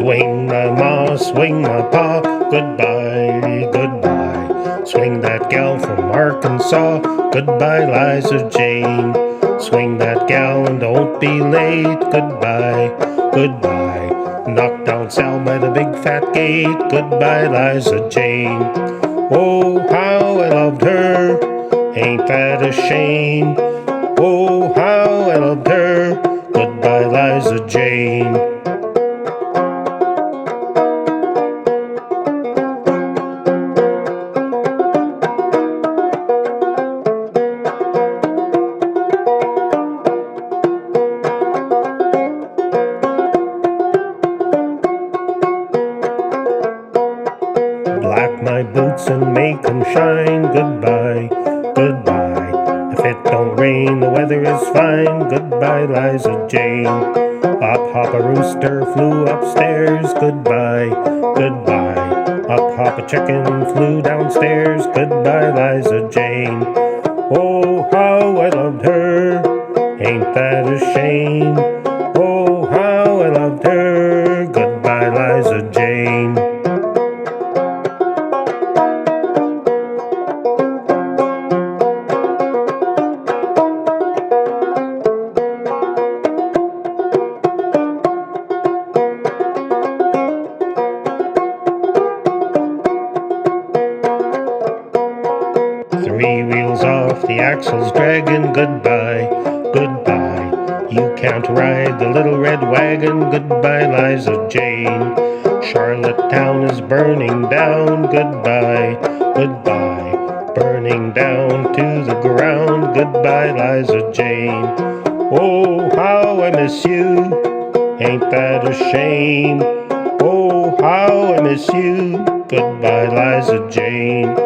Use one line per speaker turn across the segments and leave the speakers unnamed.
Swing my ma, swing my pa, goodbye, goodbye. Swing that gal from Arkansas, goodbye, Liza Jane. Swing that gal and don't be late, goodbye, goodbye. Knock down Sal by the big fat gate, goodbye, Liza Jane. Oh, how I loved her, ain't that a shame? Oh, how I loved her, goodbye, Liza Jane. Black my boots and make 'em shine, goodbye, goodbye. If it don't rain, the weather is fine, goodbye, Liza Jane. Up hop a rooster flew upstairs, goodbye, goodbye. Up hop a chicken flew downstairs, goodbye, Liza Jane. Oh, how I loved her, ain't that a shame? Oh, how I loved her, goodbye, Liza Jane. 3 wheels off, the axle's dragging, goodbye, goodbye. You can't ride the little red wagon, goodbye, Liza Jane. Charlottetown is burning down, goodbye, goodbye. Burning down to the ground, goodbye, Liza Jane. Oh, how I miss you, ain't that a shame? Oh, how I miss you, goodbye, Liza Jane.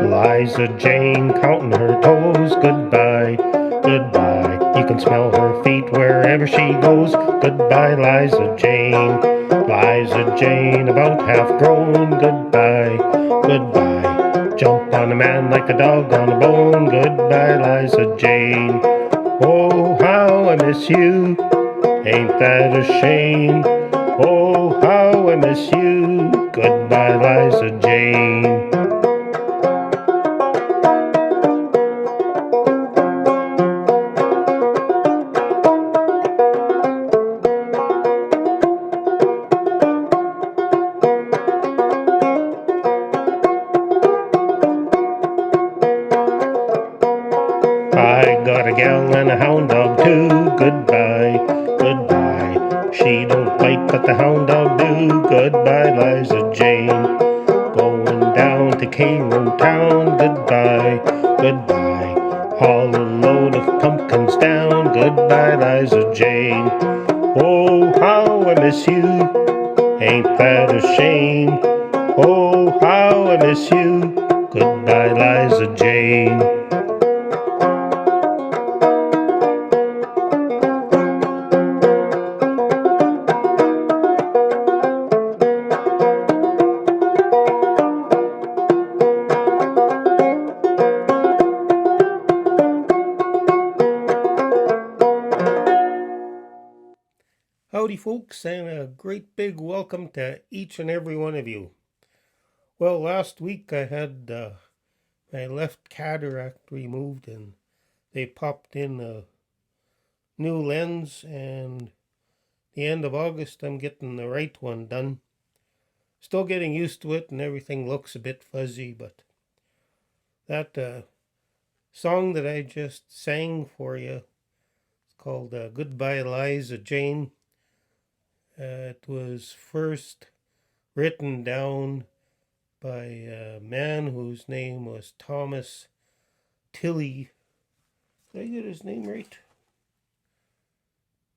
Liza Jane counting her toes, goodbye, goodbye. You can smell her feet wherever she goes, goodbye, Liza Jane. Liza Jane about half grown, goodbye, goodbye. Jump on a man like a dog on a bone, goodbye, Liza Jane. Oh, how I miss you, ain't that a shame? Oh, how I miss you, goodbye, Liza Jane. I got a gal and a hound dog too, goodbye, goodbye. She don't bite but the hound dog do, goodbye, Liza Jane. Going down to Cairo town, goodbye, goodbye. Haul a load of pumpkins down, goodbye, Liza Jane. Oh, how I miss you, ain't that a shame? Oh, how I miss you, goodbye, Liza Jane. Howdy folks, and a great big welcome to each and every one of you. Well, last week I had my left cataract removed and they popped in a new lens, and the end of August I'm getting the right one done. Still getting used to it and everything looks a bit fuzzy, but that song that I just sang for you is called Goodbye Liza Jane. It was first written down by a man whose name was Thomas Tilley. Did I get his name right?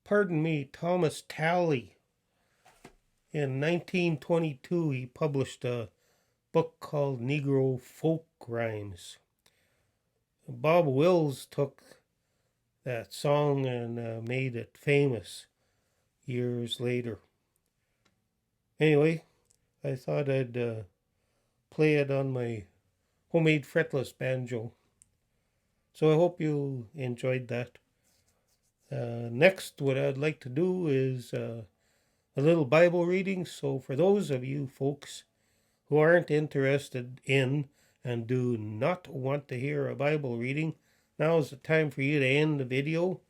Pardon me, Thomas Talley. In 1922, he published a book called Negro Folk Rhymes. Bob Wills took that song and made it famous years later. Anyway, I thought I'd play it on my homemade fretless banjo. So I hope you enjoyed that. Next, what I'd like to do is a little Bible reading. So for those of you folks who aren't interested in and do not want to hear a Bible reading, now is the time for you to end the video.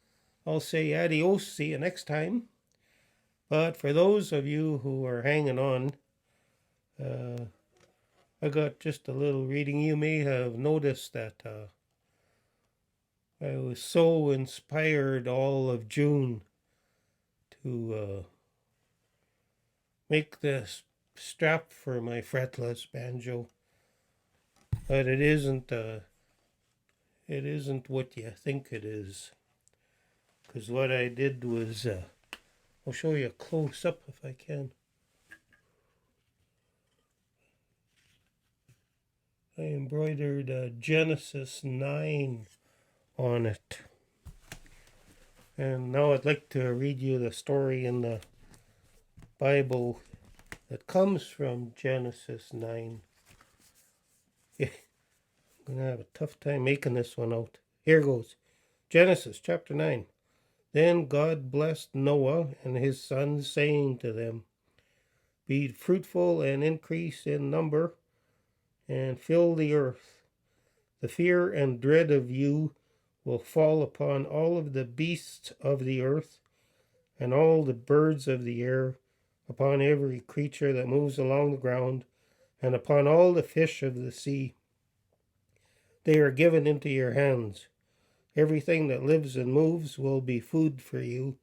I'll say adios, see you next time. But for those of you who are hanging on, uh, I got just a little reading. You may have noticed that I was so inspired all of June to make this strap for my fretless banjo, but it isn't what you think it is. Because what I did was, I'll show you a close up if I can. I embroidered Genesis 9 on it. And now I'd like to read you the story in the Bible that comes from Genesis 9. I'm going to have a tough time making this one out. Here goes. Genesis chapter 9. Then God blessed Noah and his sons, saying to them, be fruitful and increase in number, and fill the earth. The fear and dread of you will fall upon all of the beasts of the earth, and all the birds of the air, upon every creature that moves along the ground, and upon all the fish of the sea. They are given into your hands. Everything that lives and moves will be food for you.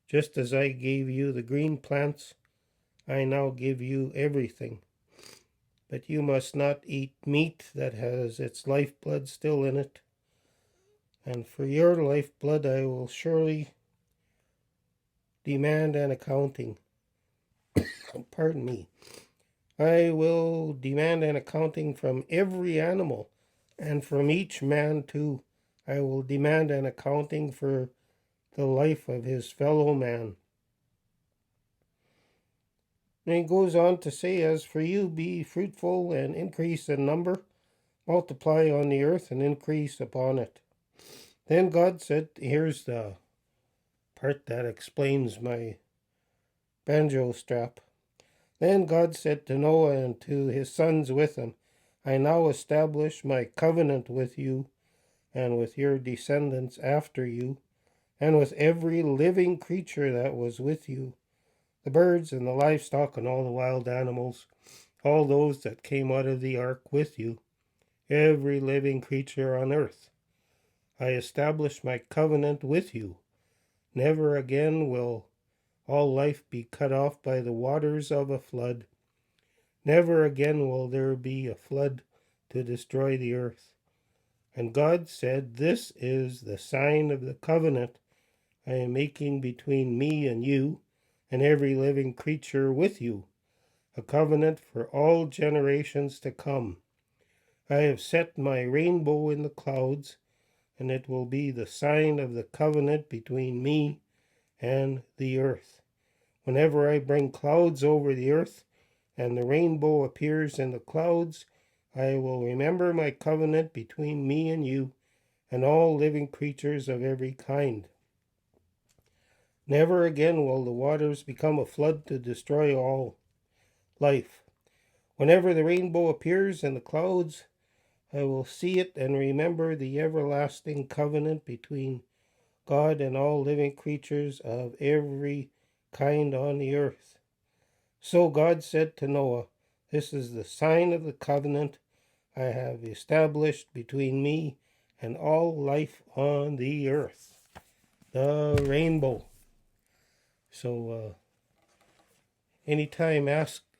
Just as I gave you the green plants, I now give you everything. But you must not eat meat that has its lifeblood still in it. And for your lifeblood I will surely demand an accounting. Pardon me. I will demand an accounting from every animal, and from each man too. I will demand an accounting for the life of his fellow man. And he goes on to say, as for you, be fruitful and increase in number, multiply on the earth and increase upon it. Then God said, here's the part that explains my banjo strap. Then God said to Noah and to his sons with him, I now establish my covenant with you and with your descendants after you, and with every living creature that was with you, the birds and the livestock and all the wild animals, all those that came out of the ark with you, every living creature on earth. I establish my covenant with you. Never again will all life be cut off by the waters of a flood. Never again will there be a flood to destroy the earth. And God said, this is the sign of the covenant I am making between me and you and every living creature with you, a covenant for all generations to come. I have set my rainbow in the clouds, and it will be the sign of the covenant between me and the earth. Whenever I bring clouds over the earth, and the rainbow appears in the clouds, I will remember my covenant between me and you and all living creatures of every kind. Never again will the waters become a flood to destroy all life. Whenever the rainbow appears in the clouds, I will see it and remember the everlasting covenant between God and all living creatures of every kind on the earth. So God said to Noah, this is the sign of the covenant I have established between me and all life on the earth, the rainbow. So anytime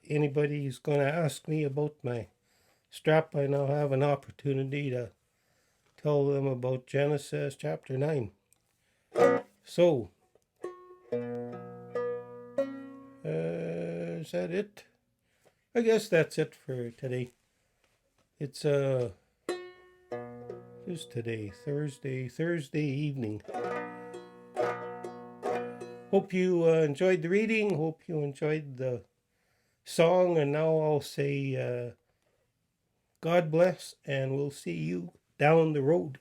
anybody's going to ask me about my strap, I now have an opportunity to tell them about Genesis chapter 9. So, is that it? I guess that's it for today. It's just is today? Thursday evening. Hope you enjoyed the reading. Hope you enjoyed the song. And now I'll say God bless, and we'll see you down the road.